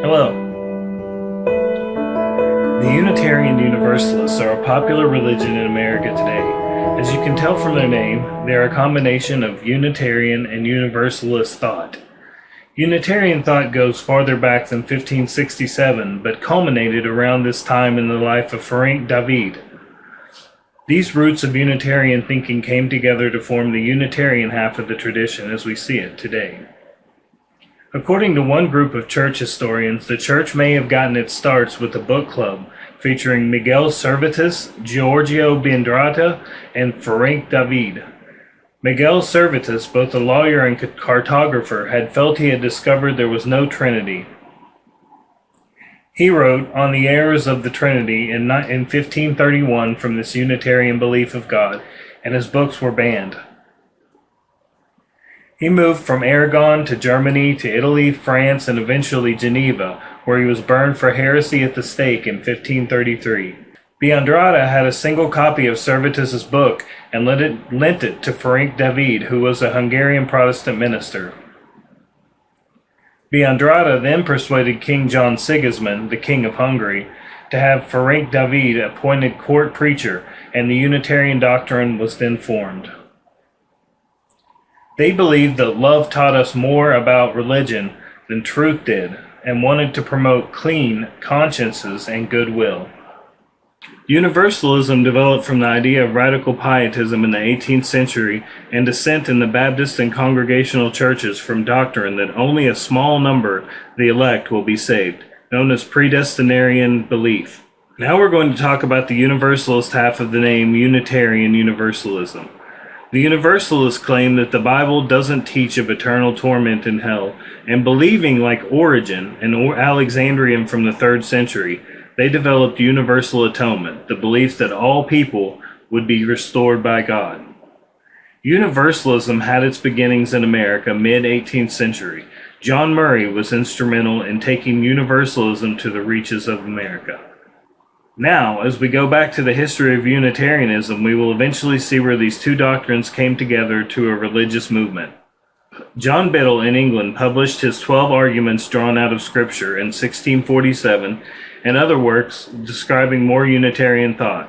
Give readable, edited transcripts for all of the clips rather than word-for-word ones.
Hello. The Unitarian Universalists are a popular religion in America today. As you can tell from their name, they are a combination of Unitarian and Universalist thought. Unitarian thought goes farther back than 1567, but culminated around this time in the life of Frank David. These roots of Unitarian thinking came together to form the Unitarian half of the tradition as we see it today. According to one group of church historians, the church may have gotten its starts with a book club featuring Miguel Servetus, Giorgio Biandrata, and Frank David. Miguel Servetus, both a lawyer and cartographer, had felt he had discovered there was no Trinity. He wrote on the errors of the Trinity in 1531 from this Unitarian belief of God, and his books were banned. He moved from Aragon to Germany to Italy, France, and eventually Geneva, where he was burned for heresy at the stake in 1533. Biandrata had a single copy of Servetus's book and lent it to Frank David, who was a Hungarian Protestant minister. Biandrata then persuaded King John Sigismund, the King of Hungary, to have Frank David appointed court preacher, and the Unitarian doctrine was then formed. They believed that love taught us more about religion than truth did, and wanted to promote clean consciences and goodwill. Universalism developed from the idea of radical pietism in the 18th century and dissent in the Baptist and Congregational churches from doctrine that only a small number, the elect, will be saved, known as predestinarian belief. Now we're going to talk about the Universalist half of the name Unitarian Universalism. The Universalists claim that the Bible doesn't teach of eternal torment in hell, and believing like Origen, an Alexandrian from the 3rd century, they developed universal atonement, the belief that all people would be restored by God. Universalism had its beginnings in America mid-18th century. John Murray was instrumental in taking Universalism to the reaches of America. Now, as we go back to the history of Unitarianism, we will eventually see where these two doctrines came together to a religious movement. John Biddle in England published his 12 arguments drawn out of Scripture in 1647, and other works describing more Unitarian thought.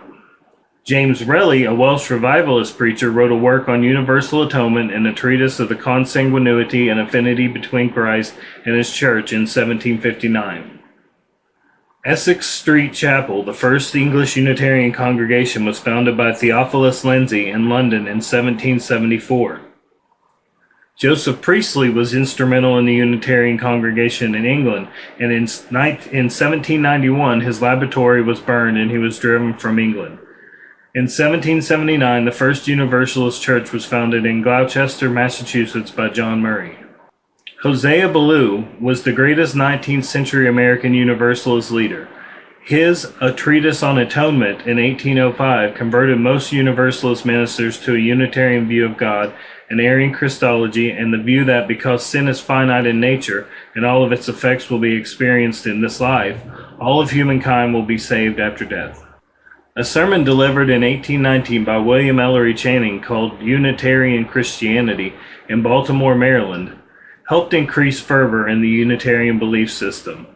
James Relly, a Welsh revivalist preacher, wrote a work on universal atonement and a treatise of the consanguinity and affinity between Christ and his church in 1759. Essex Street Chapel, the first English Unitarian congregation, was founded by Theophilus Lindsay in London in 1774. Joseph Priestley was instrumental in the Unitarian congregation in England, and in 1791 his laboratory was burned and he was driven from England. In 1779, the first Universalist church was founded in Gloucester, Massachusetts by John Murray. Hosea Ballou was the greatest 19th century American Universalist leader. His A Treatise on Atonement in 1805 converted most Universalist ministers to a Unitarian view of God, an Arian Christology, and the view that because sin is finite in nature and all of its effects will be experienced in this life, all of humankind will be saved after death. A sermon delivered in 1819 by William Ellery Channing called Unitarian Christianity in Baltimore, Maryland, helped increase fervor in the Unitarian belief system.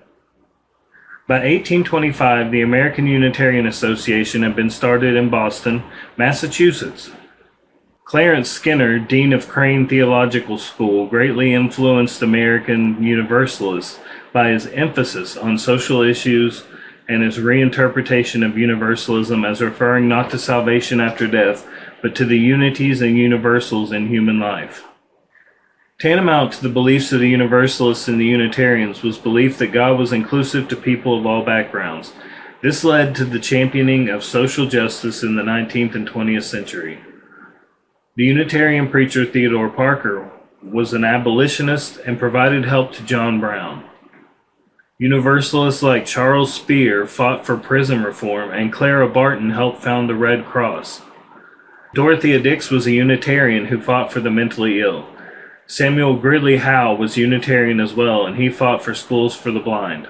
By 1825, the American Unitarian Association had been started in Boston, Massachusetts. Clarence Skinner, dean of Crane Theological School, greatly influenced American Universalists by his emphasis on social issues and his reinterpretation of universalism as referring not to salvation after death, but to the unities and universals in human life. Tantamount to the beliefs of the Universalists and the Unitarians was belief that God was inclusive to people of all backgrounds. This led to the championing of social justice in the 19th and 20th century. The Unitarian preacher Theodore Parker was an abolitionist and provided help to John Brown. Universalists like Charles Spear fought for prison reform, and Clara Barton helped found the Red Cross. Dorothea Dix was a Unitarian who fought for the mentally ill. Samuel Gridley Howe was Unitarian as well, and he fought for schools for the blind.